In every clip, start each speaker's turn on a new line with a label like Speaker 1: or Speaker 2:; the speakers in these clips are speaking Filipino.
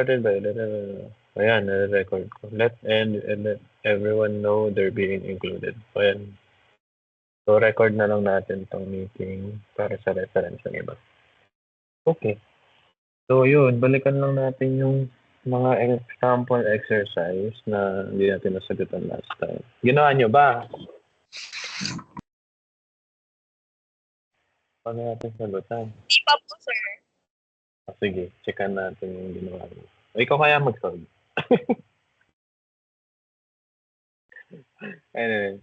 Speaker 1: Started by ayan, nare-record ko. Let everyone know they're being included. So, ayan. So, record na lang natin tong meeting para sa reference ng iba. Okay. So, yun. Balikan lang natin yung mga example exercise na hindi natin nasagutan last time. Ginawa nyo ba? Paano natin sagutan?
Speaker 2: Di pa po, sir.
Speaker 1: Sige, checkan natin yung ginawa mo. Ikaw kaya mag-solve. Anyway.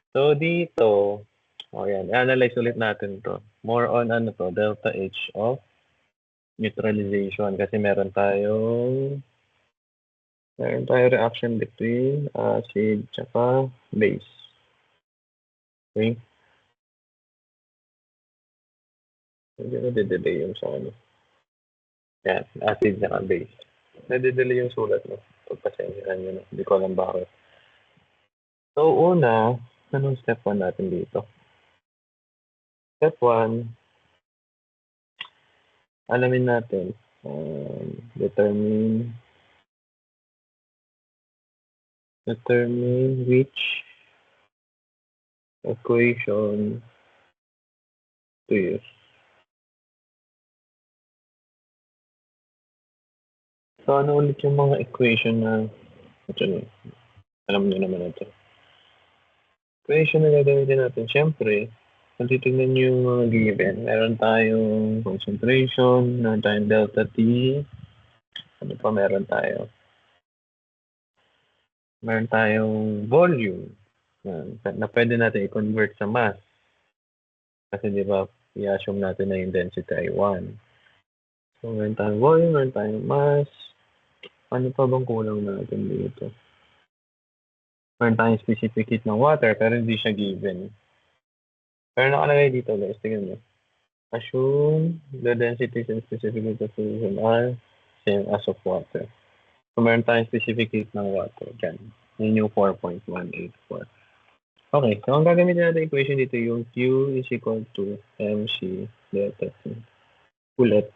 Speaker 1: So, dito, yan, analyze ulit natin to. More on delta H of neutralization. Kasi meron tayong reaction between acid tsaka base. Okay? Hindi na-delay yung sa ano. Yan, acid tsaka base. Na-delay yung sulat mo. Pagpasenyahan nyo na. Hindi ko alam bakit. So, una, anong step 1 natin dito? Step 1, alamin natin. Determine which equation to use. So, ano ulit yung mga equation na ito, alam niyo naman ito. Equation na gagamitin natin. Siyempre, kung titignan niyo yung mga given, meron tayong concentration, meron tayong delta T, ano pa meron tayo? Meron tayong volume na pwede natin i-convert sa mass. Kasi di ba, i-assume natin na yung density ay 1. So, meron tayong volume, meron tayong mass. Ano pa bang kulang natin dito? Meron tayong specific heat ng water, pero hindi siya given. Pero nakalagay dito, guys. Tingnan mo. Assume the densities and specific heat of solution are same as of water. So, meron tayong specific heat ng water. Diyan. Yun yung 4.184. Okay. So, ang gagamitin natin equation dito yung Q is equal to MC delta T. Ulit.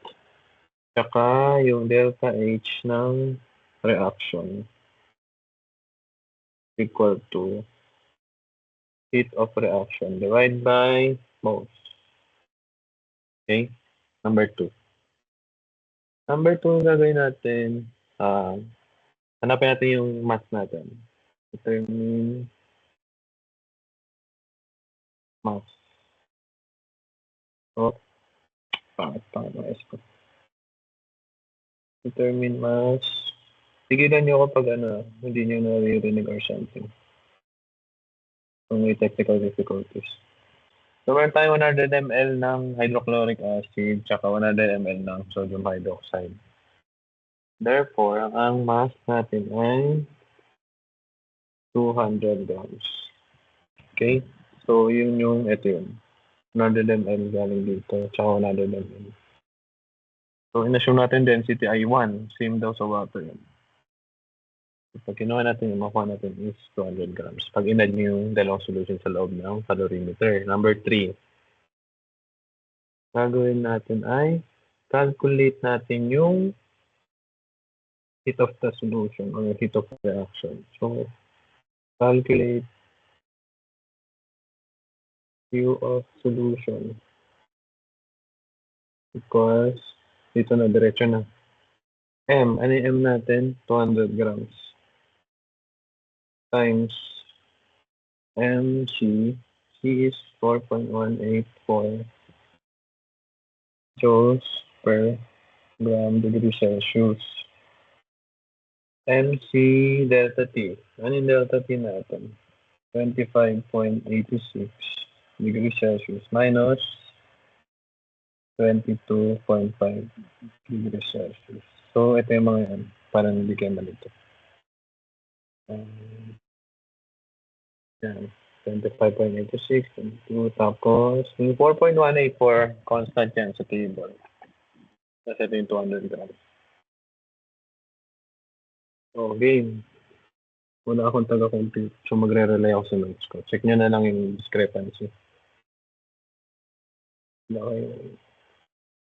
Speaker 1: Tsaka yung delta H ng reaction equal to heat of reaction divided by moles. Okay? Number 2. Number 2, gagawin natin, hanapin natin yung mass natin. Determine mass. Oh, pangit ang S ko. Determine mass. Tigilan nyo ako pag hindi nyo naririnig or something. Kung may technical difficulties. So, meron tayong 100 ml ng hydrochloric acid tsaka 100 ml ng sodium hydroxide. Therefore, ang mass natin ay 200 grams. Okay? So, ito yun. 100 ml galing dito tsaka 100 ml. So, in-assume natin density ay 1. Same daw sa water yun. Pag kinuha natin, yung makuha natin is 200 grams. Pag in-add nyo yung dalawang solution sa loob ng calorimeter. Number 3. Gagawin natin ay calculate natin yung heat of the solution or heat of the reaction. So, calculate Q of solution because dito na, diretso na. M, ano yung M natin? 200 grams times MC, C is 4.184 joules per gram degree Celsius. MC delta T. Ano yung delta T natin? 25.86 degrees Celsius minus 22.5 degrees Celsius. So, ito yung mga yan. Parang hindi kayo malito. Yan. 25.86, 22, tapos yung 4.184 constant yan sa table. Tapos ito yung 200 grams. So, game. Wala akong taga-compute. So, magre-relay ako sa notes ko. Check nyo na lang yung discrepancy. Okay.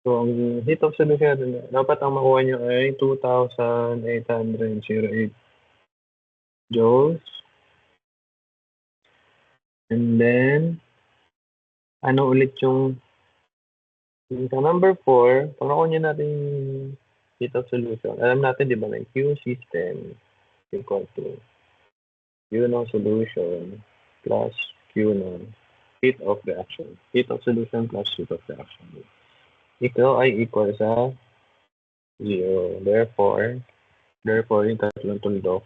Speaker 1: So, ang heat of solution natin, dapat ang makuha nyo ay 2,808 joules. And then, ano ulit yung sa number 4, pag nakuha nyo natin yung heat of solution, alam natin, di ba, na Q system equal to Q ng solution plus Q ng heat of reaction. Heat of solution plus heat of reaction. Ito ay equal sa 0. Therefore, yung tatlong tuldok,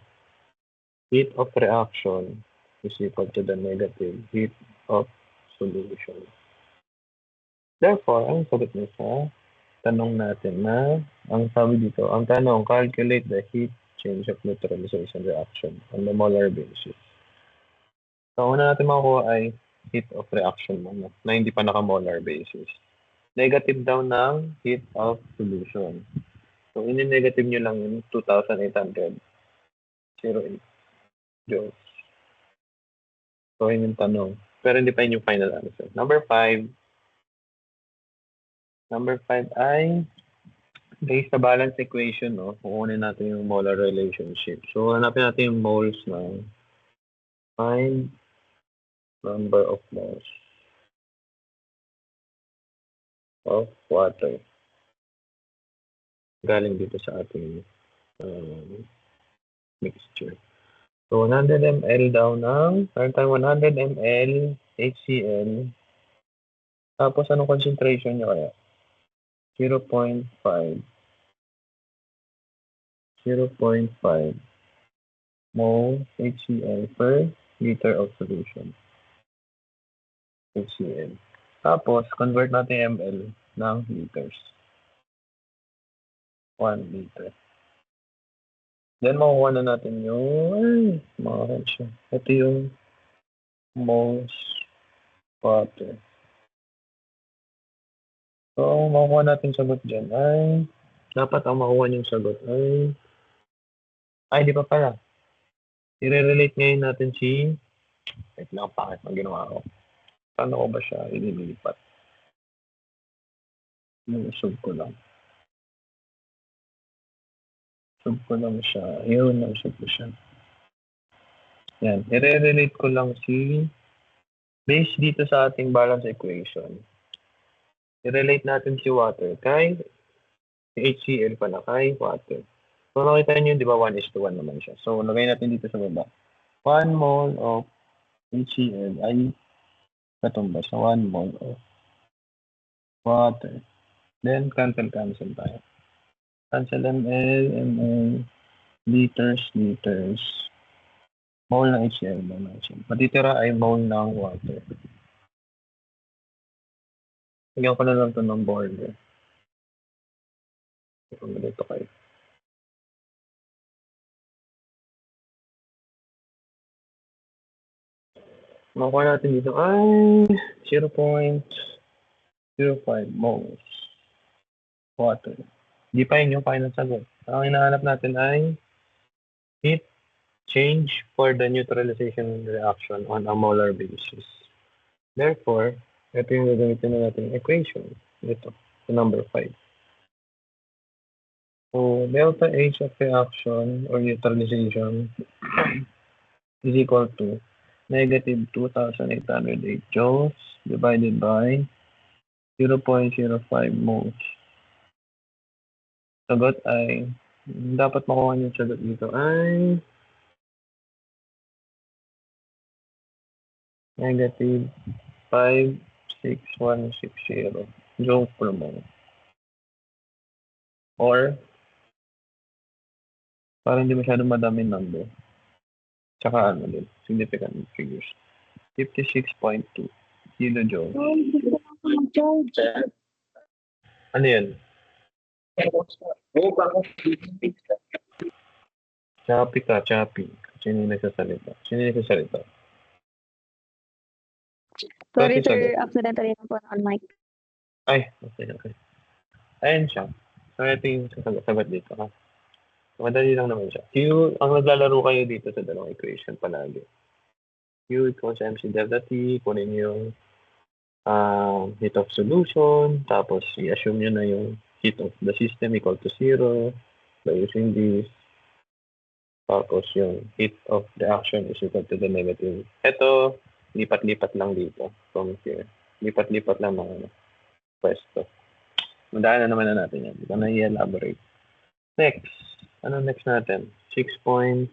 Speaker 1: heat of reaction is equal to the negative heat of solution. Therefore, ang sagot niya sa tanong natin na, ang sabi dito, ang tanong, calculate the heat change of neutralization reaction on the molar basis. So, una natin makukuha ay heat of reaction mo na hindi pa naka-molar basis. Negative daw ng heat of solution. So, ini-negative nyo lang yung 2,808 joules. So, yun yung tanong. Pero hindi pa yun yung final answer. Number 5 ay based sa balance equation, no? Kukunin natin yung molar relationship. So, hanapin natin yung moles ng find number of moles of water. Galing dito sa ating mixture. So, 100 ml daw ng, meron tayong 100 ml HCl. Tapos, anong concentration nyo kaya? 0.5 mole HCl per liter of solution. HCl. Tapos, convert natin ml ng liters. 1 liter. Then, makukuha na natin yung, ito yung moles water. So, makukuha natin sagot dyan ay, dapat ang makuha niyong sagot ay, di pa pala. I-relate ngayon natin si, wait lang, bakit ang ginawa ko? Paano ko ba siya ililipat? Sub ko lang. Sub ko lang siya. Yun, sub ko siya. Yan. I-relate ko lang si, based dito sa ating balance equation. I-relate natin si water kay, si HCl pala kay water. So, nakita niyo, di ba, 1:1 naman siya. So, lagay natin dito sa baba. 1 mole of HCl ay katumba sa 1 mole of water. Then, cancel tayo. Cancel ml, liters. Mole ng HCl. Matitira ay mole ng water. Lagyan ko na lang ito ng border. Dito kayo. Makuha natin dito ay 0.05 moles water. Di pa yun yung final sagot. Ang hinahanap natin ay heat change for the neutralization reaction on a molar basis. Therefore, ito yung gagamitin na natin equation. Ito, number 5. So, delta H of reaction or neutralization is equal to negative 2,808 joules divided by 0.05 moles. Sagot ay, dapat makuha niyo sagot dito ay negative 56160 joules per mole. Or, para hindi masyadong madaming number. Tsaka din, significant figures. 56.2 kilojoules. Ano yan? Choppy. Sino yung nagsasalita?
Speaker 2: Sorry, sir. Accidentally na po on mic.
Speaker 1: Ay, okay. Ayan siya. So, ito yung sagot dito. Ha? Madali lang naman siya. Q, ang naglalaro kayo dito sa dalawang equation palagi. Q equals MC delta T, kunin yung heat of solution, tapos i-assume nyo na yung heat of the system equal to 0 by using this. Tapos yung heat of reaction is equal to the negative. Ito, lipat-lipat lang dito from here. Lipat-lipat lang ng pwesto. Madaan na naman na natin yan. Hindi ko na i-elaborate. Next. Ano next natin? 6 point.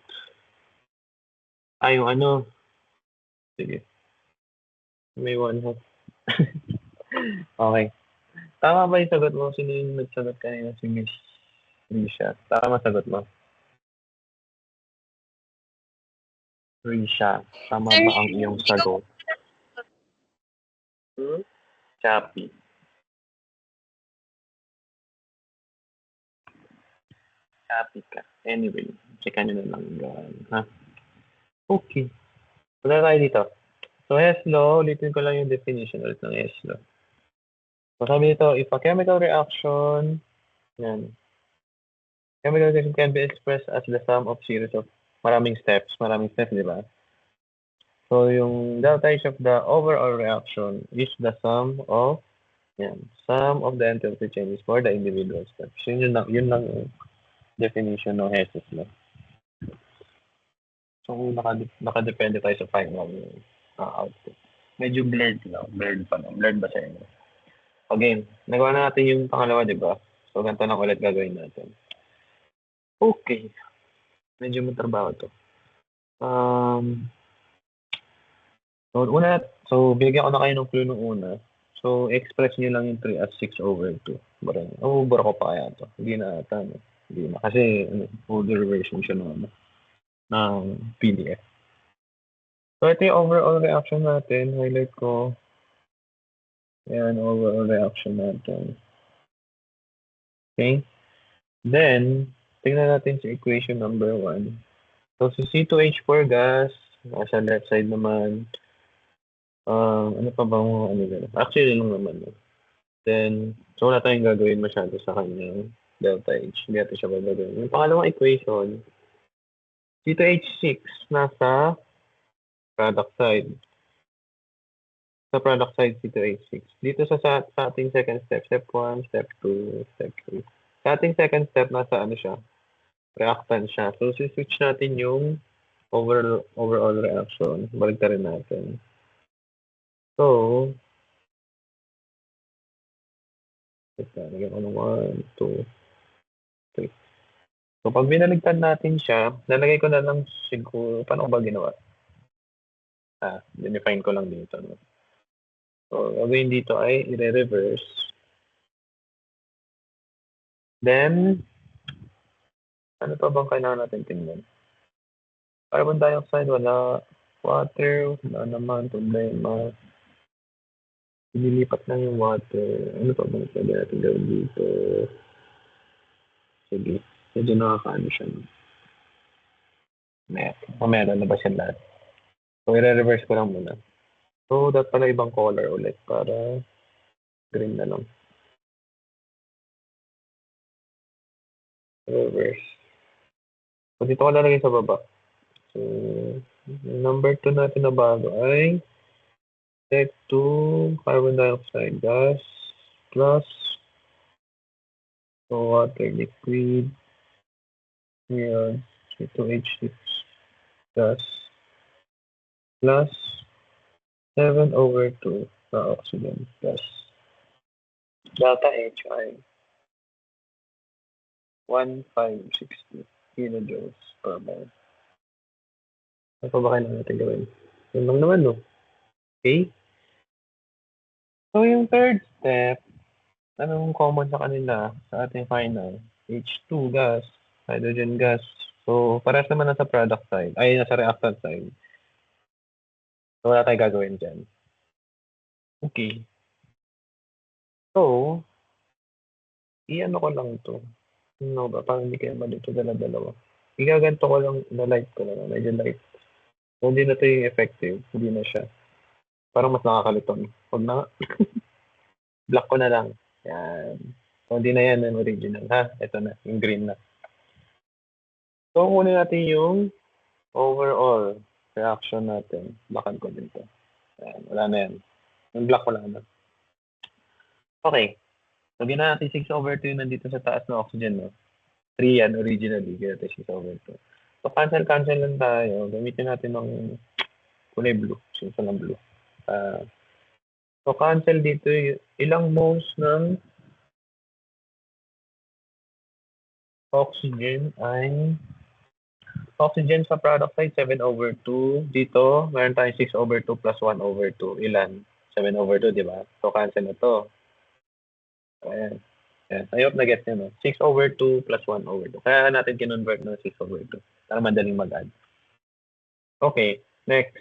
Speaker 1: Yung ano. Sige. May one half. Okay. Tama ba yung sagot mo? Sino yung nagsagot kanina? Si Miss Risha. Tama sagot mo. Risha. Tama ba ang iyong sagot? Chappy. Chappy ka. Anyway, checkan nyo na lang yan. Ha? Okay. Wala tayo dito. So, Hess law, ulitin ko lang yung definition ulit ng Hess law. So, sabi dito, if a chemical reaction, yan. Chemical reaction can be expressed as the sum of series of maraming steps, di ba? So, yung delta H of the overall reaction is the sum of the enthalpy changes for the individual steps. So, yun lang yung definition ng Hess's law. So, nakadepende tayo sa final output. Medyo blurred lang. Blurred ba sa inyo? Okay, nagawa na natin yung pangalawa, di ba? So, ganito lang ulit gagawin natin. Okay. Medyo matrabaho to. So, bigyan ko na kayo ng clue nung una. So, express nyo lang yung 3 as 6 over 2. Bura ko pa kaya to. Hindi na ata. No? Hindi na. Kasi, older version siya ng PDF. So, ito yung overall reaction natin. Highlight ko. Ayan, overall reaction natin. Okay? Then, tingnan natin sa equation number 1. So, si C2H4 gas, nasa left side naman. Ano pa bang actually, lang naman. Then, so wala tayong gagawin masyado sa kanyang delta H. Hindi natin siya gagawin. Yung pangalawang equation, C2H6 nasa product side. Sa product side, C2H6. Dito sa ating second step, step 1, step 2, step 3. Sa ating second step, nasa ano siya? Reactant siya. So, switch natin yung overall reaction. Balik rin natin. So, lagyan ko ng 1, 2, 3. So, pag binaligtad natin siya, lalagay ko na lang siguro, paano ko ba ginawa? Dinefine ko lang dito. No? So, gagawin dito ay i-reverse. Then, ano pa bang kailangan natin tingnan? Carbon dioxide, wala. Water, wala naman. Problema. Inilipat lang yung water. Ano pa bang pwede natin gawin dito? Sige. Medyo nakakaano siya. No? Meron na ba siya lahat? So, i-reverse ko lang muna. So, dapat pala ibang color ulit para green na lang. Reverse. So, dito ko lalagay sa baba. So, number 2 natin na bago ay step 2 carbon dioxide gas plus water liquid here C2H6 gas plus 7 over 2 na oxygen gas. Delta H ay 1560 kilojoules per mole. Ano pa ba kailangan natin gawin? Yun lang naman, no? Okay? So, yung third step, anong common sa kanila sa ating final? H2 gas, hydrogen gas. So, parehas naman nasa product side. Ay, nasa reactant side. So, wala tayong gagawin dyan. Okay. So, i-ano ko lang to. Ano ba? Parang hindi kayo malito dalawa. Igaganto ko lang, na-light ko lang. Medyo light. So, hindi na ito yung effective. Hindi na siya. Parang mas nakakalito. Huwag na. Black ko na lang. Yan. So, hindi na yan ang original. Ha? Ito na. Yung green na. So, kunin natin yung overall reaction natin. Bakan ko dito. Yan. Wala na yan. Yung block ko lang na. Okay. So, ginawa natin 6/2 yung nandito sa taas ng oxygen, no? 3 yan originally, kaya natin 6/2. So, cancel lang tayo. Gamitin natin ng kulay blue. Since ng blue. So, cancel dito, ilang moles ng oxygen sa product side, 7/2. Dito, meron tayong 6/2 plus 1/2. Ilan? 7/2, di ba? So, cancel na to. Ayan. Ayan. I hope na-get nyo, no? 6/2 plus 1/2. Kaya natin kinonvert ng 6/2 para madaling mag-add. Okay, next.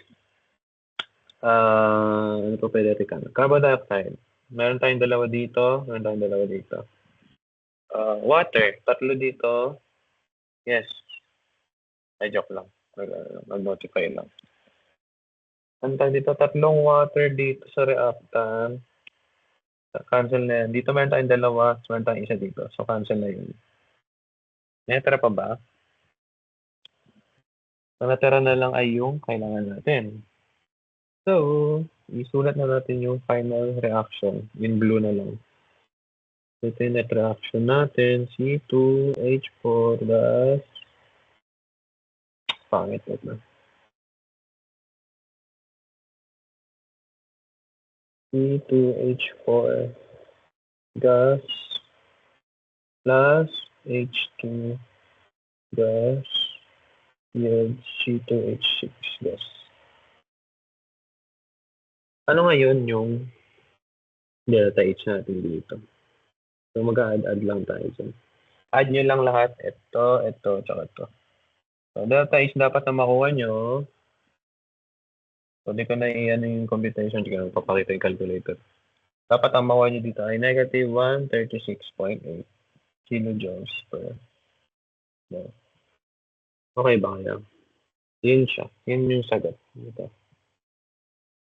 Speaker 1: Ano pa pwede natin? Carbon dioxide. Meron tayong dalawa dito. Meron tayong dalawa dito. Water. 3 dito. Yes. Ay, joke lang. Mag-notify lang. Ano tayo dito? 3 water dito sa reactant. Cancel na yan. Dito meron tayong dalawa. Meron tayong isa dito. So, cancel na yun. Natira pa ba? So, natira na lang ay yung kailangan natin. So, isulat na natin yung final reaction. In blue na lang. Ito yung net reaction natin. C2H4 gas. Pangit na. C2H4 gas plus H2 gas yields C2H6 gas. Ano ngayon yung delta H natin dito? So, mag-add lang tayo dyan. Add nyo lang lahat. Ito, tsaka ito. So, delta H dapat na makuha nyo. So, di ko na i-ano yung computation. Hindi ko papakita yung calculator. Dapat ang makuha nyo dito ay negative 136.8 kilojoules per. No. Okay ba kaya? Yun siya. Yun yung sagot. Dito.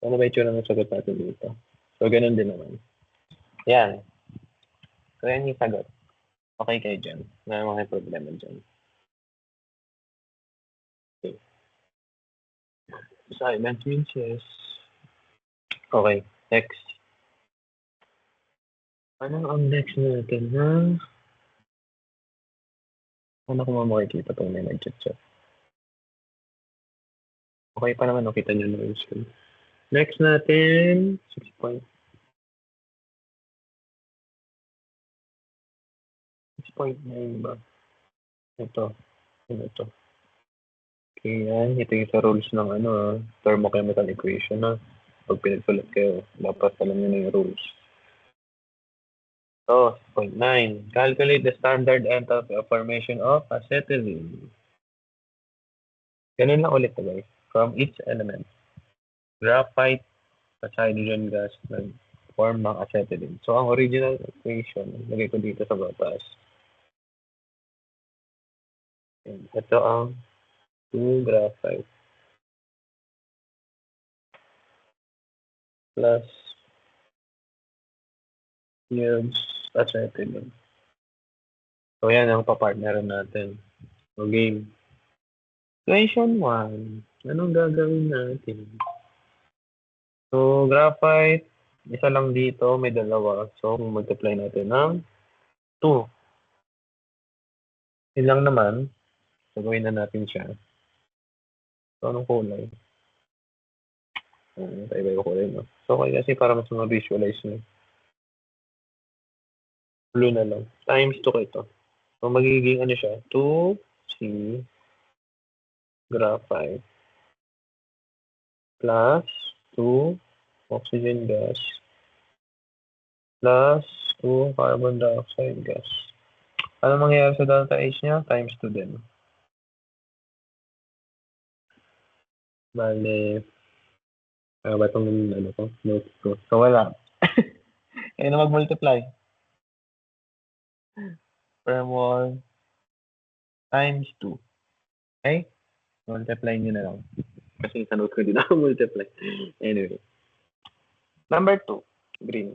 Speaker 1: Ano ba itsura ng sagot natin dito? So, ganun din naman. Yan. So, yan yung sagot. Okay kayo dyan. Wala mga problema dyan. Okay. Silent means yes. Okay. Next. Ano ang next natin, ha? Ano kung makikita itong may nag-chat? Okay pa naman, nakita nyo na yung screen. Next natin, 6.9 ba? Ito. Ito. Okay, yan. Ito yung sa rules ng thermochemical equation, ha? Pag pinagsulat kayo, dapat alam nyo na yung rules. So, 6.9. Calculate the standard enthalpy of formation of acetylene. Ganun lang ulit, guys. From each element. Graphite plus hydrogen gas nag-form ng acetylene. So, ang original equation, lagay ko dito sa batas. Ito ang 2 graphite plus yields acetylene. So, yan ang papartneran natin. So, game. Question 1. Anong gagawin natin? So, graphite, isa lang dito, may dalawa. So, multiply natin ng 2. Yun lang naman. So, gawin na natin siya. So, anong kulay? Iba yung kulay, no? So, okay kasi para mas ma-visualize nyo. Blue na lang. Times 2 ko ito. So, magiging ano siya? 2C graphite plus 2 oxygen gas plus 2 carbon dioxide gas. Ano mangyayari sa delta H niya? Times 2 din. Bale, ba itong notes ko? So, wala. Kaya na mag-multiply. Per mole times 2. Okay? Multiply nyo na lang. Kasi sa notes ko din ako multiply. Anyway. Number 2. Green.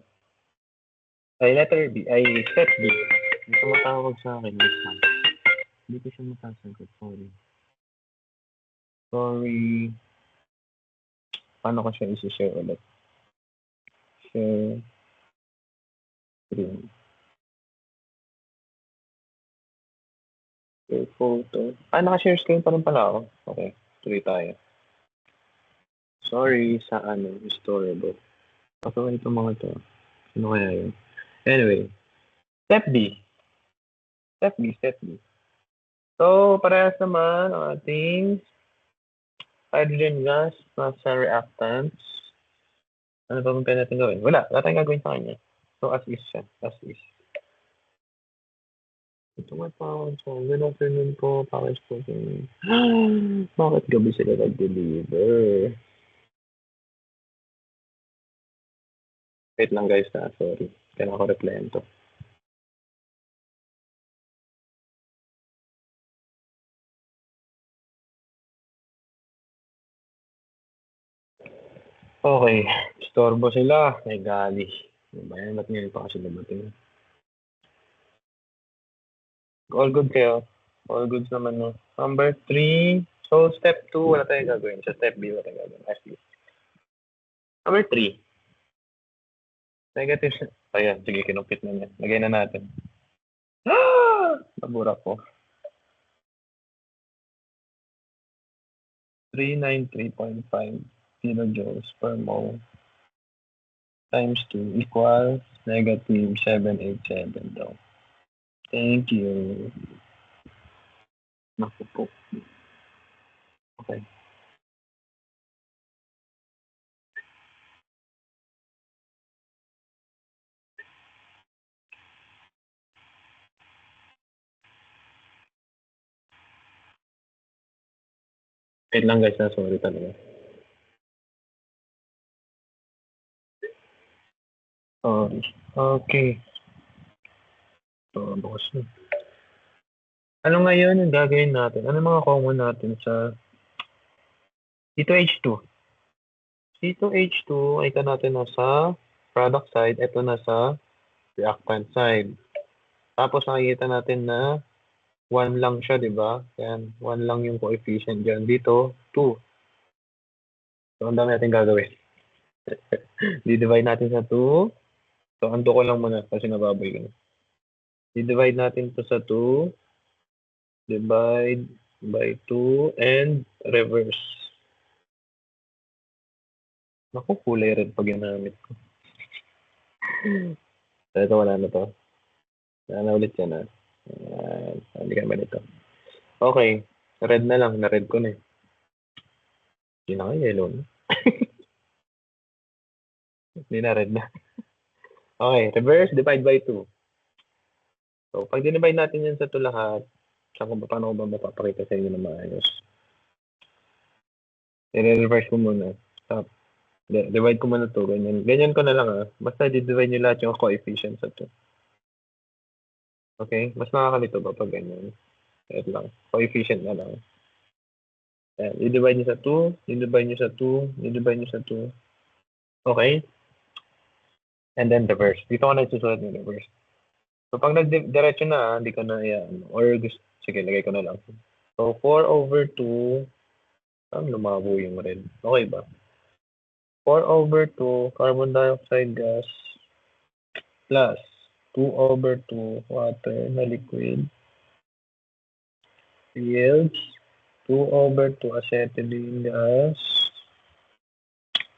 Speaker 1: Ay, letter B. Ay, step B. Hindi ko matawag sa akin. Hindi ko siya matasagot. Sorry. Paano ko siya isi-share ulit? Share screen. Share photo. Naka-share screen pa rin pala ako. Okay, tuloy tayo. Sorry sa storybook. Okay, itong mga to. Ano kaya yun? Anyway, step B. Step B. So, parehas naman ang ating hydrogen gas nasa reactants. Ano ba pwede natin gawin? Wala tayong gagawin sa kanya. So, as is siya. As is. Ito nga tawag ko. Good afternoon po. Package po. Bakit gabi sila nag-deliver? Wait lang guys na. Sorry. Kailangan ko replyan to. Okay. Storbo sila. May gali. Bayan, ba't ngayon pa kasi dumating? All good kayo? All goods naman no. Number 3. So, step 2, wala tayong gagawin. Sa step B, wala tayong gagawin. As least. Number 3. Negative. Ayan, sige, kinumpit na yan. Lagay na natin. Nabura ko. 393.5 kilojoules per mole times 2 equals negative 787 daw. Thank you. Naku po. Okay. Wait lang guys, sorry talaga. Okay. So, bukas na. Ano ngayon ang gagawin natin? Ano mga common natin sa C2H2? C2H2 ay ito natin nasa product side, ito nasa reactant side. Tapos nakikita natin na 1 lang siya, di ba? Yan, 1 lang yung coefficient dyan. Dito, 2. So, ang dami natin gagawin. Di-divide natin sa 2. So, ando ko lang muna kasi nababoy ko na. I-divide natin to sa 2. Divide by 2 and reverse. Naku, kulay red pag ginamit ko. So, ito wala na to. Wala na ulit yan, ha? Hindi ka naman ito. Okay. Red na lang. Na-red ko na eh. Hindi na kayo, yellow na. Hindi na, red na. Okay. Reverse, divide by 2. So, pag dinivide natin yan sa 2 lahat, paano ko ba mapapakita sa inyo na maayos? I-reverse ko muna. Stop. Divide ko muna to. Ganyan. Ganyan ko na lang ha. Basta di-divide nyo lahat yung coefficient sa 2. Okay? Mas makakalito ba pag ganyan? Ito lang. Coefficient na lang. Ayan. I-divide nyo sa 2. I-divide nyo sa 2. I-divide nyo sa 2. Okay? And then reverse. Dito ko na isusulat yung reverse. So, pag nag-diretso na, hindi ko na yan. Or, sige, lagay ko na lang. So, 4 over 2. Lumabo yung red. Okay ba? 4 over 2 carbon dioxide gas plus 2 over 2 water na liquid yields 2 over 2 acetylene gas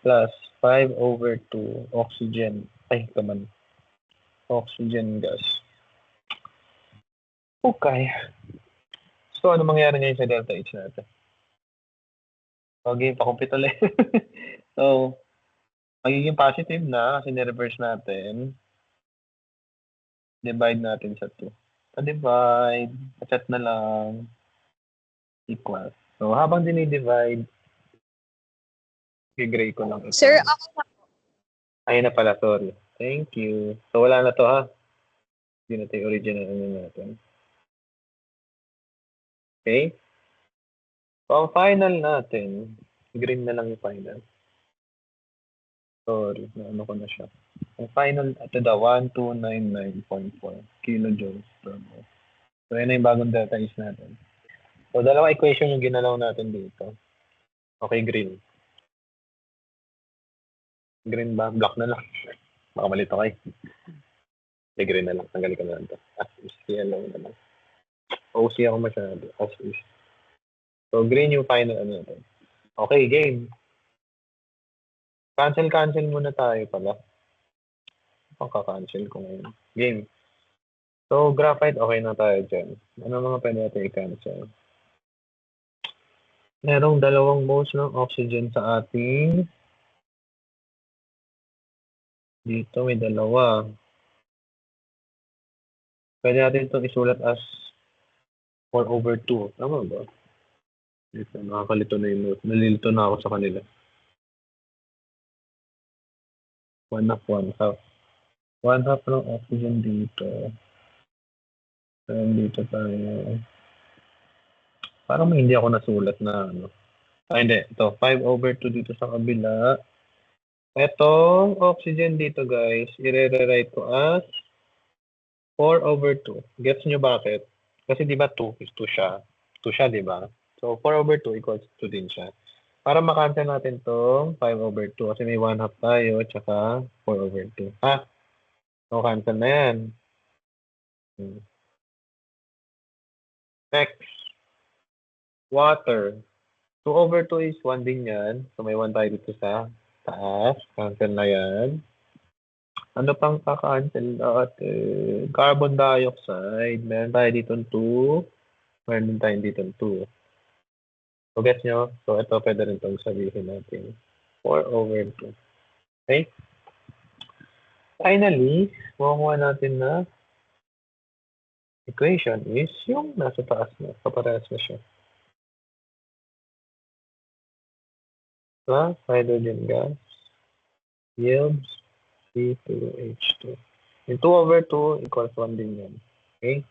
Speaker 1: plus 5 over 2 oxygen. Oxygen gas. Okay. So, ano mangyayari ngayon sa delta H natin? Okay, pakumpit ulit. So, magiging positive na kasi ni-reverse natin. Divide natin sa 2. Pa-divide. Set na lang. Equal. So, habang dinidivide, i-gray ko lang ito.
Speaker 2: Sir, ako na.
Speaker 1: Ayun na pala, sorry. Thank you. So, wala na to ha. Hindi na tayo original natin. Okay? So, ang final natin, green na lang yung final. Sorry, ano ko na siya. Ang final, ito daw, 1299.4 kilojoules per mole. So, yun na yung bagong delta H natin. So, dalawang equation yung ginalaw natin dito. Okay, green. Green ba? Black na lang. Baka malito kayo. Green na lang. Tanggalin ko na lang to. As is, yellow na lang. OC ako masyado. As is. So, green yung final ano natin. Okay, game. Cancel muna tayo pala. Pagka-cancel ko ngayon. Game. So, graphite, okay na tayo dyan. Ano mga pwede natin i-cancel? Merong dalawang moles ng oxygen sa ating. Dito may dalawa. Pwede natin itong isulat as 4/2. Tama ba? Dito, nakakalito na yung note. Nalilito na ako sa kanila. 1/2. 1/2 ng oxygen dito. And dito tayo. Parang may hindi ako nasulat na ano. Hindi. Ito, 5/2 dito sa kabila. Etong oxygen dito, guys, i-rewrite ko as 4/2. Gets nyo bakit? Kasi di ba 2 is 2 siya. 2 siya, di ba? So, 4/2 equals 2 din siya. Para makancel natin tong 5/2 kasi may 1/2 tayo tsaka 4/2. So, cancel na yan. Next. Water. 2/2 is 1 din yan. So, may 1 tayo dito sa taas. Cancel na yan. Ano pang kaka-cancel natin? Carbon dioxide. Meron tayo dito 2. Meron din tayo dito 2. So, gets nyo? So, ito pwede rin itong sabihin natin. 4/2. Okay? Finally, makukuha natin na equation is yung nasa taas na. Kaparehas na siya. Plus hydrogen gas yields C2H2. Yung 2/2 equals 1 din yan. Okay?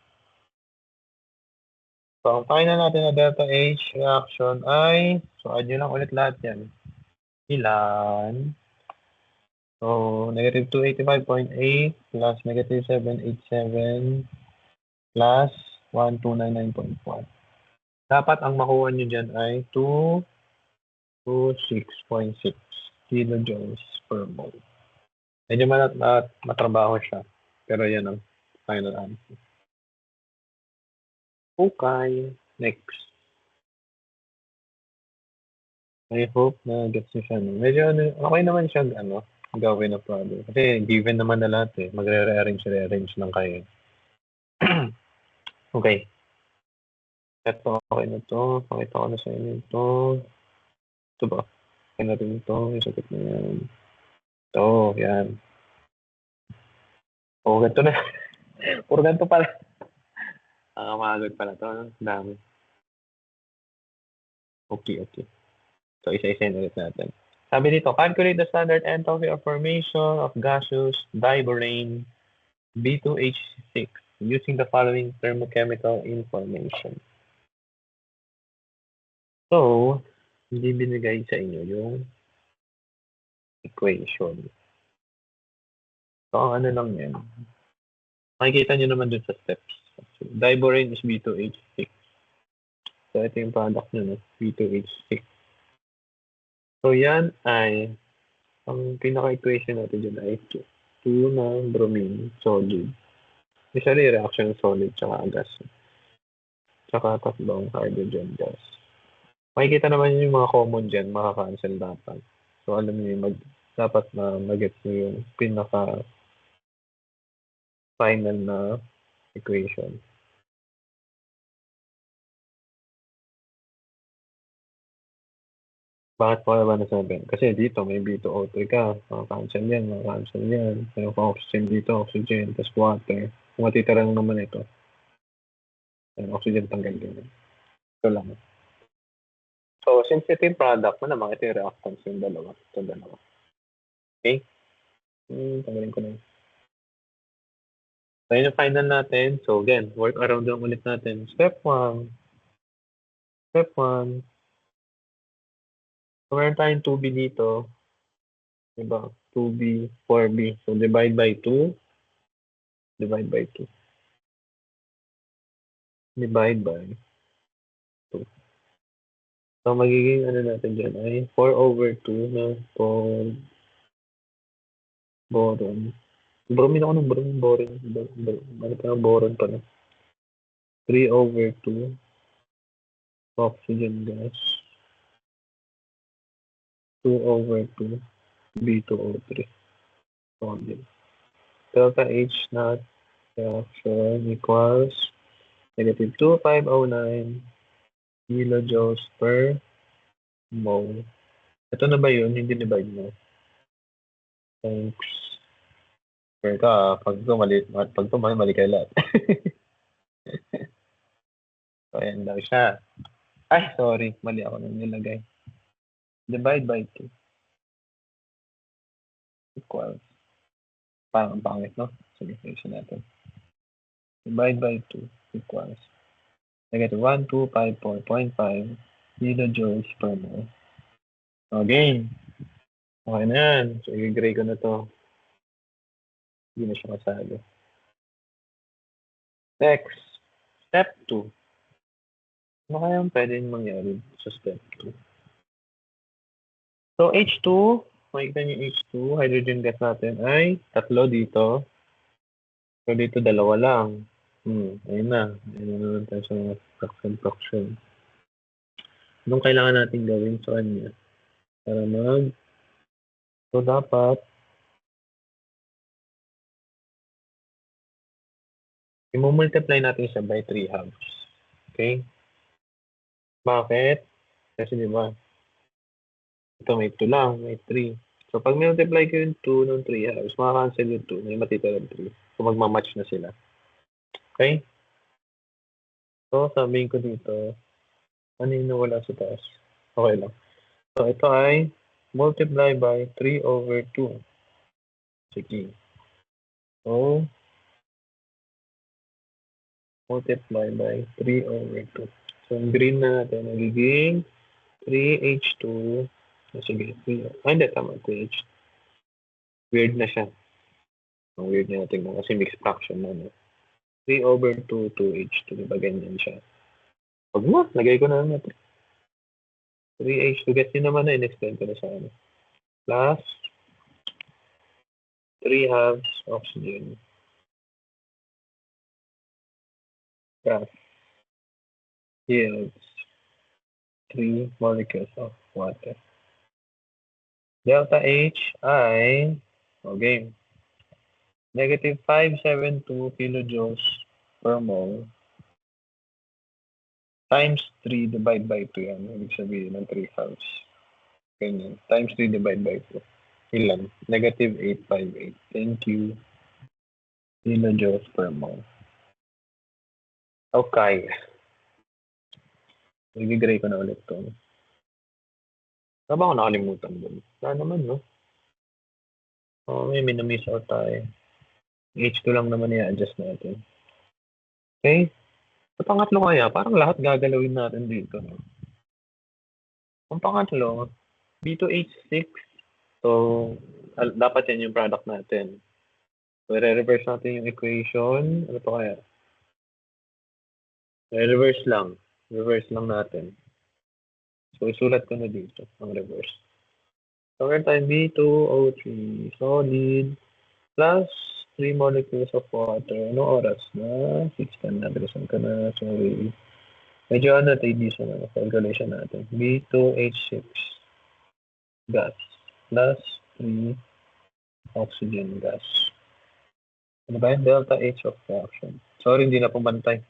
Speaker 1: So, ang final natin na delta H reaction ay, so add nyo lang ulit lahat yan. Ilan? So, negative 285.8 plus negative 787 plus 1299.1. Dapat ang makuha nyo dyan ay 226.6 kilojoules per mole. Medyo matrabaho siya. Pero yan ang final answer. Okay. Next. I hope na gets nyo siya. No? Medyo okay naman siya gawin na problem. Kasi given naman na lahat eh. Magre-rearrange lang kayo. Okay. Ito, okay na to. Pakita ko na sa inyo ito. Ito ba? Okay na rin ito. Isakit na yan. Ito, yan. Oh, ganito na. Puro ganito pala. Maagad pala to. Dami. Okay. So, isa-isayin ulit natin. Sabi dito, calculate the standard enthalpy of formation of gaseous diborane B2H6 using the following thermochemical information. So, hindi binigay sa inyo yung equation. So, ang ano lang yan. Makikita nyo naman dun sa steps. Diborane is B2H6. So, ito yung product nyo, no? B2H6. So, yan ay, ang pinaka-equation natin dyan ay 2 ng bromine solid. Usually, reaction solid tsaka gas. Tsaka tatlong hydrogen gas. Makikita naman yung mga common dyan, makaka-cancel dapat. So, alam niyo dapat na mag-get nyo yung pinaka-final na equation. Bakit pa ba nasabi? Kasi dito may B2O3 ka, makaka-cancel yan. Pero kung oxygen dito, oxygen, tapos water. Kung matitira lang naman ito. Oxygen tanggal din. Ito lang. So, since ito yung product mo naman, ito yung reactants yung dalawa. Ito dalawa. Okay? Tanggalin ko na yun. So, yun yung final natin. So, again, work around lang ulit natin. Step 1. So, meron tayong 2B dito. Diba? 2B, 4B. So, divide by 2. Divide by 2. So, magiging ano natin dyan ay 4/2 na 4 Boron. Bromine ako ng bromine, boron pala. 3/2 oxygen gas. 2/2 B2O3. Sodium. Delta H naught reaction equals negative 2509 kilojoules per mole. Ito na ba yun? Hindi divide mo. Thanks. Pero pag mali kayo lahat. So, ayan daw siya. Ay, sorry. Mali ako nang nilagay. Divide by 2 equals. Parang ang pangit, no? Sige, ayusin natin. Divide by 2 equals negative 1254.5 kilojoules per mole. Okay. Okay na yan. So, i-gray ko na to. Hindi na siya kasali. Next. Step 2. Ano kaya ang pwedeng mangyari sa step 2? So, H2, makikita niyo H2, hydrogen gas natin ay 3 dito. So, dito 2 lang. Ayun na. Ayun na naman tayo sa mga fraction. Anong kailangan natin gawin sa kanya? Para So, dapat i-multiply natin siya by 3 halves. Okay? Bakit? Kasi di ba, ito may 2 lang, may 3. So, pag multiply ko yung 2 ng 3 halves, makakancel yung 2, may matitira 3. So, magmamatch na sila. Okay? So, sabihin ko dito, ano yung nawala sa taas? Okay lang. So, ito ay multiply by 3/2. Sige. So, multiply by 3/2. So, yung green na natin, nagiging 3H2. Sige, 3. Hindi, tama. 3H. Weird na siya. Ang weird na natin kasi mixed fraction na. 3/2, 2H2. Diba ganyan siya? Pag mo, lagay ko na natin. 3H2. Guess yun naman na, in-explain ko na sa ano. Plus 3 halves oxygen. Gas yields 3 molecules of water. Delta H ay, game, negative 572 kilojoules per mole times 3 divide by 2 yan. Ibig sabihin ng 3 halves. Ganyan. Times 3 divide by 2. Ilan? Negative 858. Thank you. Kilojoules per mole. Okay. Nag-gray ko na ulit ito. Saan ba ako nakalimutan doon? Wala naman, no? May minamiss out tayo. H2 lang naman i-adjust natin. Okay? Sa pangatlo kaya, parang lahat gagalawin natin dito. No? Ang pangatlo, B2H6. So, dapat yan yung product natin. So, re-reverse natin yung equation. Ano pa kaya? Re-reverse lang. Reverse lang natin. So, isulat ko na dito ang reverse. So, meron tayo B2O3 solid plus 3 molecules of water. Anong oras na? 6:10 na. Bilisan ka na. Sorry. Medyo tedious na calculation natin. B2H6 gas plus 3 oxygen gas. Ano ba yung delta H of reaction? Sorry, hindi na pumantay.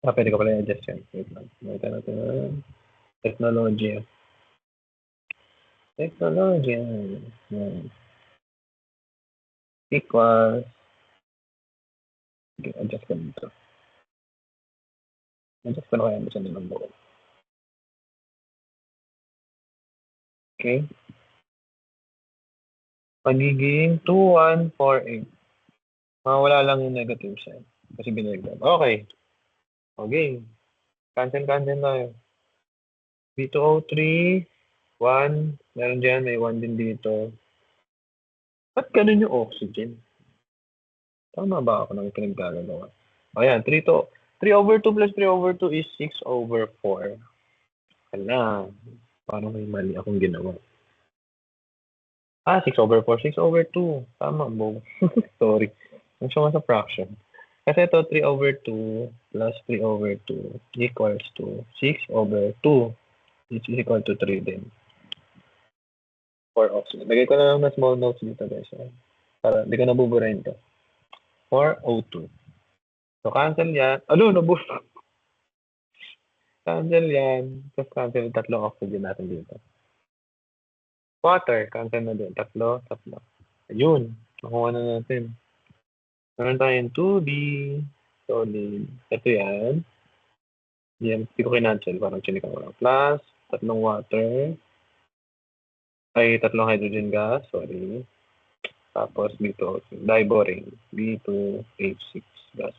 Speaker 1: Pwede ko pala i-adjust yan. Wait lang. Makita natin. Technology. Equals. Okay, adjust ko dito. Adjust ko na kaya sa nilang buo. Okay. Magiging 2148. Wala lang yung negative sign. Kasi binigyan. Okay. Okay. Cancel tayo. B2O3, 1. Meron dyan, may 1 din dito. Ba't ganun yung oxygen? Tama ba ako ng pinagkagagawa? Ayan, 3/2 plus 3/2 is 6/4. Wala. Parang may mali akong ginawa. 6/4. 6/2. Tama, Bo. Sorry. Ang siya sa fraction. Kasi ito, 3/2 plus 3/2 equals to 6/2, which is equal to 3 din. 4 offset. Lagay ko na lang na small notes dito, guys. Para hindi ko nabuburahin to. 4/2. So, cancel yan. Nabus. Cancel yan. Tapos cancel yung tatlong oxygen natin dito. Water, cancel na din. Tatlo. Ayun. Nakuha na natin. Meron tayong 2D. Solid. Ito yan. Yan. Hindi ko kinancel. Parang chinik ko lang. Plus, tatlong water. Ay, tatlong hydrogen gas. Sorry. Tapos dito, diboring. B2H6 gas.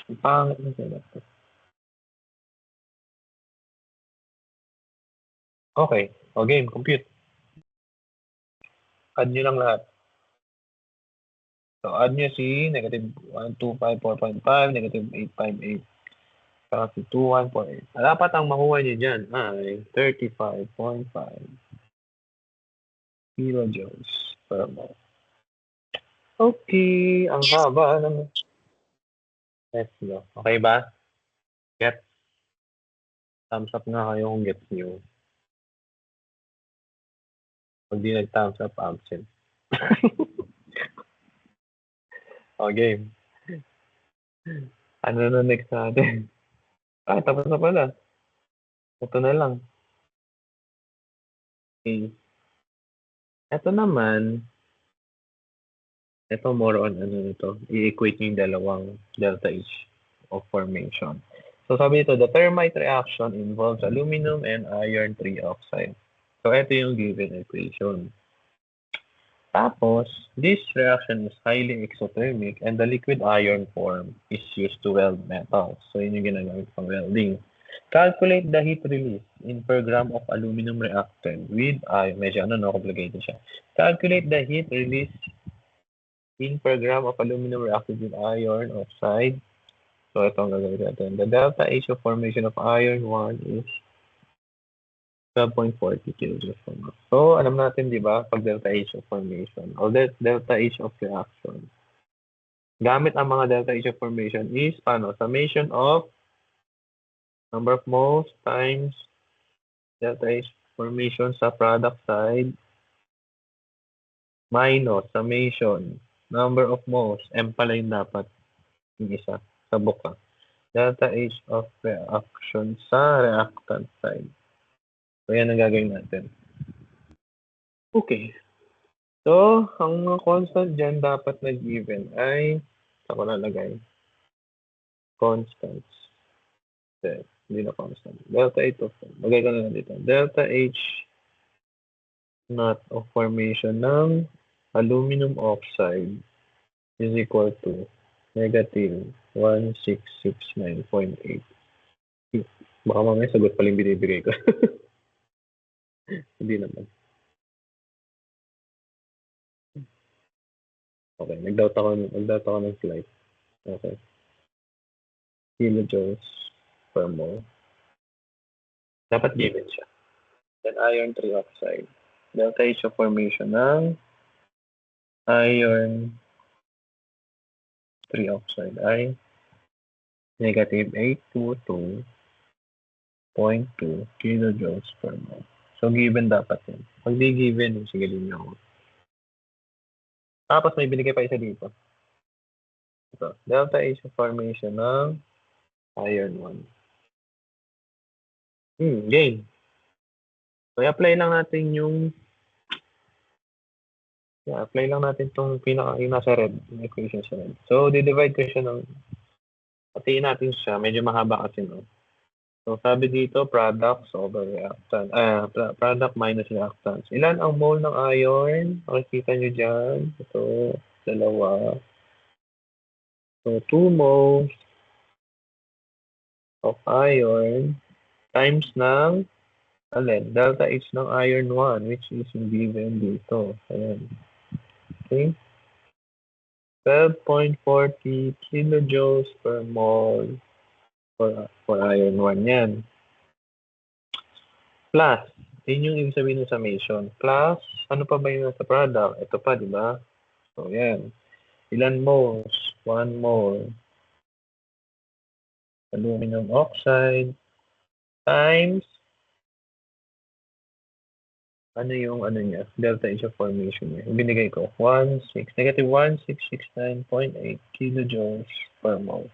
Speaker 1: Ang pangit na sila. Okay. O, game. Compute. Add nyo lang lahat. So, add nyo si negative 125.4.5, negative 858, saka si 2148. Dapat ang makuha nyo dyan ay 35.5 kilojoules per mole. Okay. Ang haba naman. Let's go. Okay ba? Get? Thumbs up nga kayo kung gets nyo. Pag di nag-thumbs up, absent. Okay. Ano na next natin? Tapos na pala. Ito na lang. Okay. Ito naman, ito more on i-equate nyo yung dalawang delta H of formation. So sabi nito, the thermite reaction involves aluminum and iron trioxide. So ito yung given equation. Tapos, this reaction is highly exothermic and the liquid iron form is used to weld metals. So yun yung ginagamit pang welding. Calculate the heat release in per gram of aluminum reactant with iron. Medyo complicated siya. Calculate the heat release in per gram of aluminum reacted with iron oxide. So ito ang gagawin natin. The delta H of formation of iron 1 is 12.40 kilojoules per mole. So, alam natin, di ba, pag delta H of formation o delta H of reaction, gamit ang mga delta H of formation is, summation of number of moles times delta H formation sa product side minus summation number of moles, M pala yung dapat yung isa, sa buka. Delta H of reaction sa reactant side. So, yan ang gagawin natin. Okay. So, ang constant dyan dapat na given ay, ako nalagay, constants. Hindi na constant. Delta H of, lagay ko na lang dito. Delta H not of formation ng aluminum oxide is equal to negative 1669.8. Baka mamaya sagot pala yung binibigay ko. Hindi naman. Okay, nag-doubt ako ng slide. Okay. Kilojoules per mole. Dapat given siya. Then iron trioxide. Delta H of formation ng iron trioxide ay negative 822.2 kilojoules per mole. So, given dapat yun. Pag di given, sige din ako. Tapos may binigay pa isa dito. Ito, delta H of formation ng iron 1. Game. So, apply lang natin yung apply lang natin itong yung nasa red, yung equation sa red. So, di-divide ko siya ng, patiin natin siya, medyo mahaba kasi, no? So, sabi dito, products over reactant. Product minus reactants. Ilan ang mole ng iron? Makikita nyo dyan. Ito, dalawa. So, 2 moles of iron times ng delta H ng iron 1, which is given dito. Ayan. Okay? 12.40 kilojoules per mole for iron 1 yan. Plus, Yun yung ibig sabihin ng summation. Plus, ano pa ba yung nasa product? Ito pa, di ba? So, yan. Ilan moles? 1 mole. Aluminum oxide times ano yung ano niya, delta H of formation niya. Binigay ko, negative 1669.8 kilojoules per mole.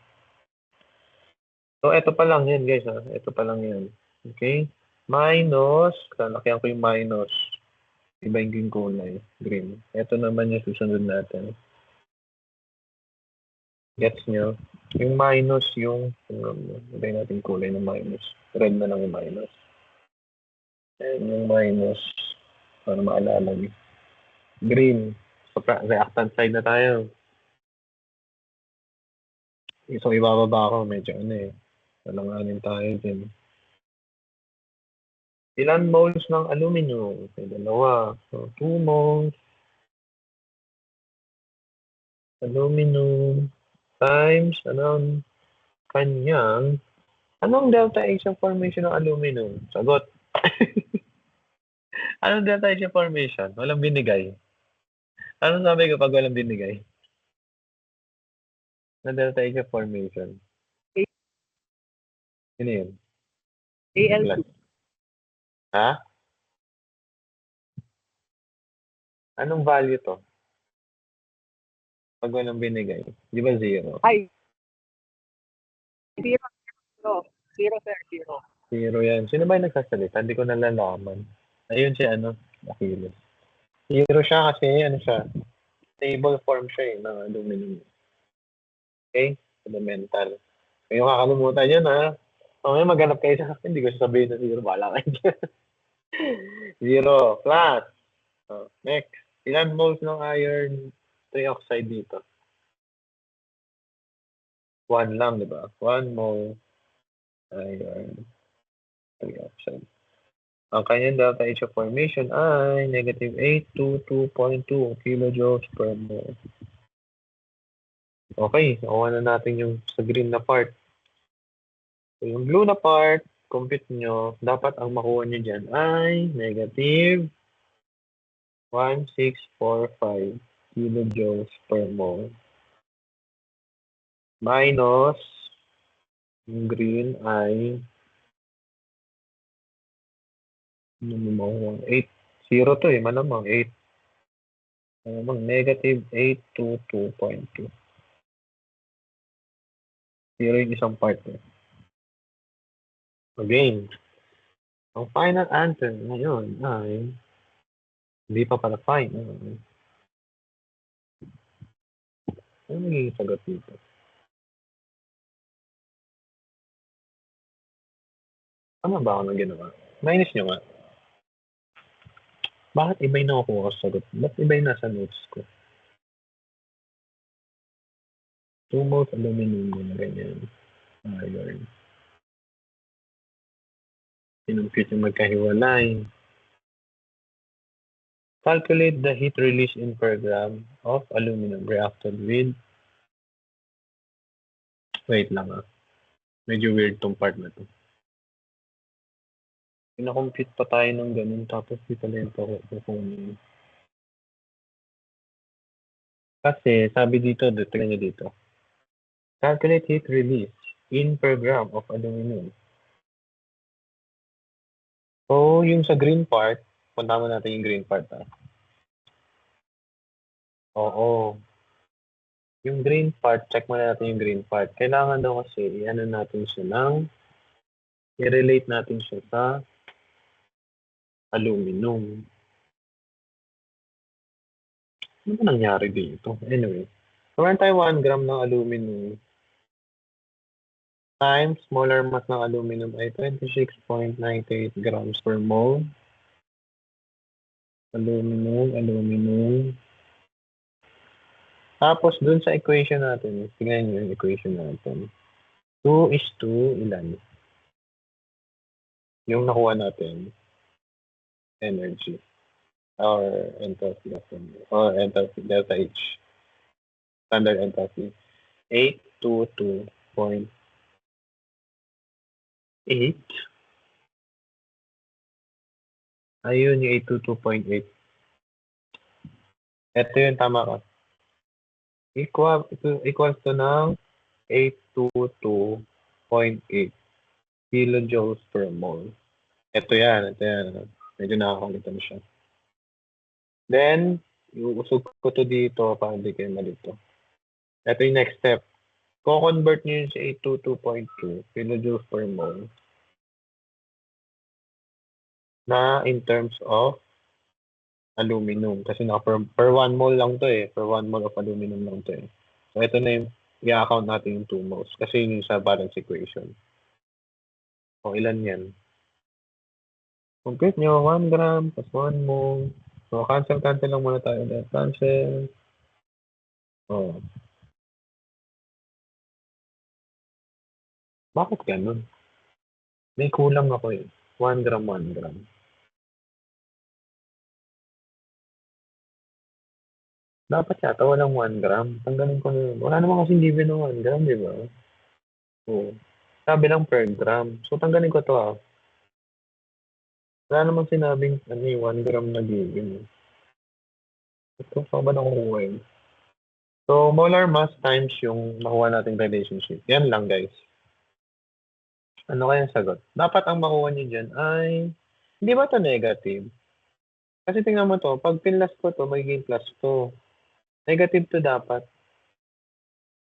Speaker 1: So, ito pa lang yan, guys. Ha? Ito pa lang yan. Okay? Minus, lalakyan ko yung minus. Iba yung kulay, green. Ito naman yung susunod natin. Gets nyo? Yung minus, iba natin kulay ng minus. Red na lang yung minus. And yung minus, para maalala nyo. Green. So, reactant side na tayo. So, ibababa ko. Medyo Walanganin tayo din. Ilan moles ng aluminum? Okay, 2. So, 2 moles. Aluminum times, anong delta H ang formation ng aluminum? Sagot. Anong delta H ang formation? Walang binigay. Anong sabi ko pag walang binigay? Na delta H ang formation? Ano yun?
Speaker 3: Al2.
Speaker 1: Ha? Anong value to? Pag walang binigay. Di ba 0?
Speaker 3: Ay. 0. 0, sir. 0.
Speaker 1: 0 yan. Sino ba yung nagsasalita? Hindi ko nalalaman. Ayun si Achilles. 0 siya kasi stable form siya ng aluminum. Okay? Fundamental. Kung yung kakalimutan yun, ha? Ngayon maghanap kayo sa akin, hindi ko sasabihin na 0. Bala kayo. 0 plus. Next. Ilan moles ng iron trioxide dito? 1 lang, di ba? 1 mole iron trioxide. Ang kanyang delta H of formation ay negative 822.2 kilojoules per mole. Okay, nakuha na natin yung sa green na part. So, yung blue na part, compute nyo, dapat ang makuha nyo dyan ay negative 1645 kilojoules per mole. Minus, yung green ay 8. 0 to malamang 8. Malamang negative 822.2. 0 yung isang part. Again, ang final answer ngayon ay hindi pa pala final. Ano magiging sagot dito? Tama ba ako ng ginawa? Minus nyo nga. Bakit iba yung nakukuha ko sa sagot? Ba't iba yung nasa notes ko? 2 moles aluminum na ganyan. Iron. Kinumpute yung magkahiwalay. Calculate the heat release in per gram of aluminum reacted with... Wait lang Medyo weird tong part na to. Pinakompute pa tayo ng ganun tapos di pala yung kukunin. Kasi sabi dito, tingnan nyo dito. Calculate heat release in per gram of aluminum. So, yung sa green part, punta mo natin yung green part. Oo. Yung green part, check muna natin yung green part. Kailangan daw kasi, natin siya i-relate natin siya sa aluminum. Ano ba nangyari dito? Anyway, meron tayo 1 gram ng aluminum times molar mass ng aluminum ay 26.98 grams per mole. Aluminum. Tapos, dun sa equation natin, tingnan nyo yung equation natin. 2 is to ilan? Yung nakuha natin, energy. Or enthalpy or enthalpy, delta H. Standard enthalpy. 822.8 Ayun, yung 822.8. Ito yung tama ka. Equals to ng 822.8 kilojoules per mole. Ito yan. Medyo nakakalito na siya. Then, iuusog ko to dito para hindi kayo malito. Ito yung next step. Ko-convert nyo yun sa 822.2 kilojoules per mole na in terms of aluminum. Kasi per 1 mole lang to eh. Per 1 mole of aluminum lang to eh. So, ito na yung i-account natin yung 2 moles. Kasi yun yung sa balance equation. O, ilan yan? Compute nyo, 1 gram plus 1 mole. So, cancel lang muna tayo. Cancel. Oh. Bakit ganun? May kulang ako eh. 1 gram, 1 gram. Dapat yata walang 1 gram. Tanggalin ko na yun. Wala naman kasing given ng 1 gram, di ba? Oo. Sabi lang per gram. So, tanggalin ko to ah. Wala namang sinabing 1 gram na given. Ito, saan ba nakukuha yun? So, molar mass times yung nakuha nating relationship. Yan lang, guys. Ano kaya ang sagot? Dapat ang makuha niyo dyan ay, hindi ba to negative? Kasi tingnan mo to, pag pinlas ko to, magiging plus to. Negative to dapat.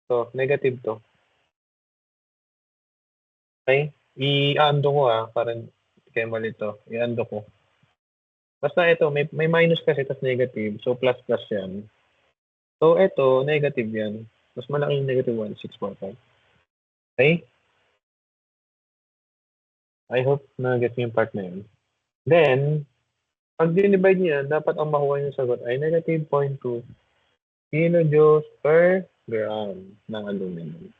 Speaker 1: So, negative to. Okay? I-undo ko para kaya malito. I-undo ko. Basta ito, may minus kasi, tas negative. So, plus yan. So, ito, negative yan. Mas malaki yung negative 1, 6.5. Okay? I hope na-get yung part na yun. Then, pag dinivide niya, dapat ang makuha niyo sagot ay negative 0.2 kilojoules per gram ng aluminum.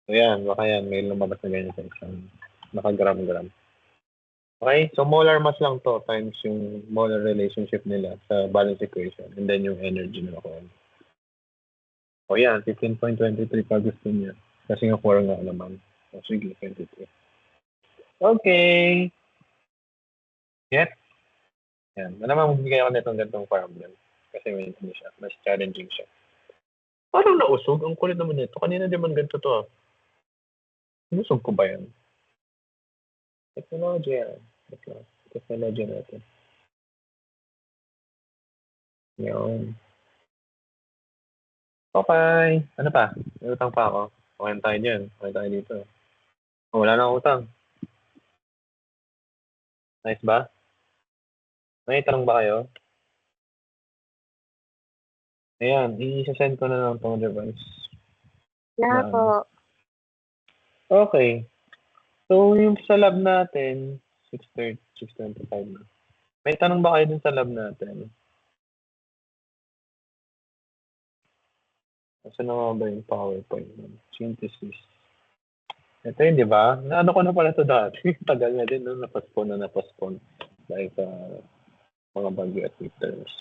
Speaker 1: So, yan. Baka yan. May lumabas na ganyan sa exam. Naka-gram-gram. Okay? So, molar mass lang to times yung molar relationship nila sa balance equation and then yung energy na nakuha. O yan, 15.23 pag gusto niya. Kasi nga 4 nga naman. O sige, 23. Okay. Get? Yan. Malamang magbigay ako nitong gantong problem. Kasi may hindi siya. Mas challenging siya. Parang nausog. Ang kulit naman nito. Kanina di man ganito to ah. Inusog ko ba yan? Technology yan. Technology natin. Yan. Okay. Ano pa? May utang pa ako. Okay tayo dyan. Okay tayo dito. Oh, wala na akong utang. Nice ba? May tanong ba kayo? Ayan, i-send ko na lang itong device.
Speaker 2: Na po.
Speaker 1: Okay. So, yung sa lab natin, 6:30, 6:25 na. May tanong ba kayo dun sa lab natin? Saan na nga ba yung PowerPoint nun? Synthesis. Ito yun, di ba? Naano ko na pala ito dati. Tagal na din, no? Napaspon. Dahil sa mga bagyo at midterms.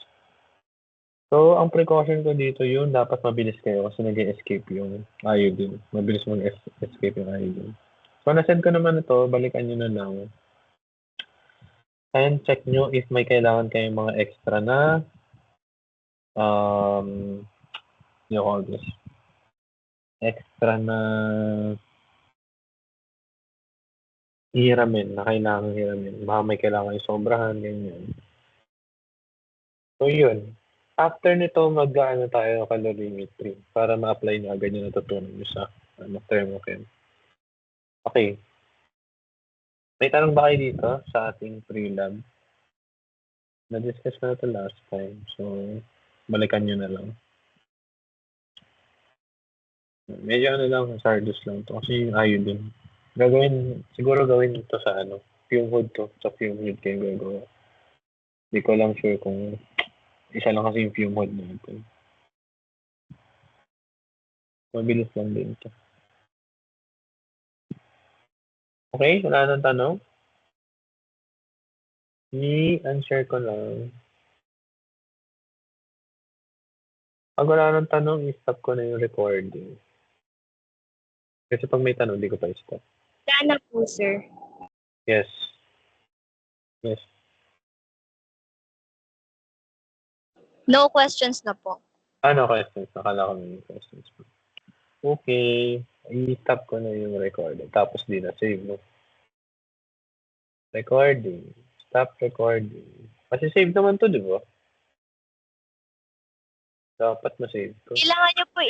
Speaker 1: So, ang precaution ko dito yun, dapat mabilis kayo kasi nag-escape yung iodine. Mabilis mag-escape yung iodine. So, nasend ko naman ito, balikan nyo na lang. And check nyo if may kailangan kayong mga extra na you call this extra na hiramin, na kailangan hiramin. Baka may kailangan yung sobrahan, ganyan. So, yun. After nito, mag-ano tayo calorimetry para ma-apply nyo agad yung natutunan nyo sa thermochem. Okay. May tanong ba kayo dito sa ating pre-lab? Na-discuss na ito last time. So, balikan nyo na lang. Medyo ano lang, hazardous lang to. Kasi yung iodine. Siguro gawin ito sa fume hood to. Sa fume hood kayo gagawa. Hindi ko lang sure kung isa lang kasi yung fume hood natin. Mabilis lang din ito. Okay, wala nang tanong? I-unshare ko lang. Pag wala nang tanong, i-stop ko na yung recording. Kasi pag may tanong, hindi ko pa i-stop.
Speaker 2: Sana po, sir.
Speaker 1: Yes. Yes.
Speaker 4: No questions na po.
Speaker 1: Ano questions? Nakala ko may questions. Okay. I-stop ko na yung recording. Tapos di na save, no? Recording. Stop recording. Kasi save naman to, di ba? Dapat ma-save ko.
Speaker 4: Kailangan nyo po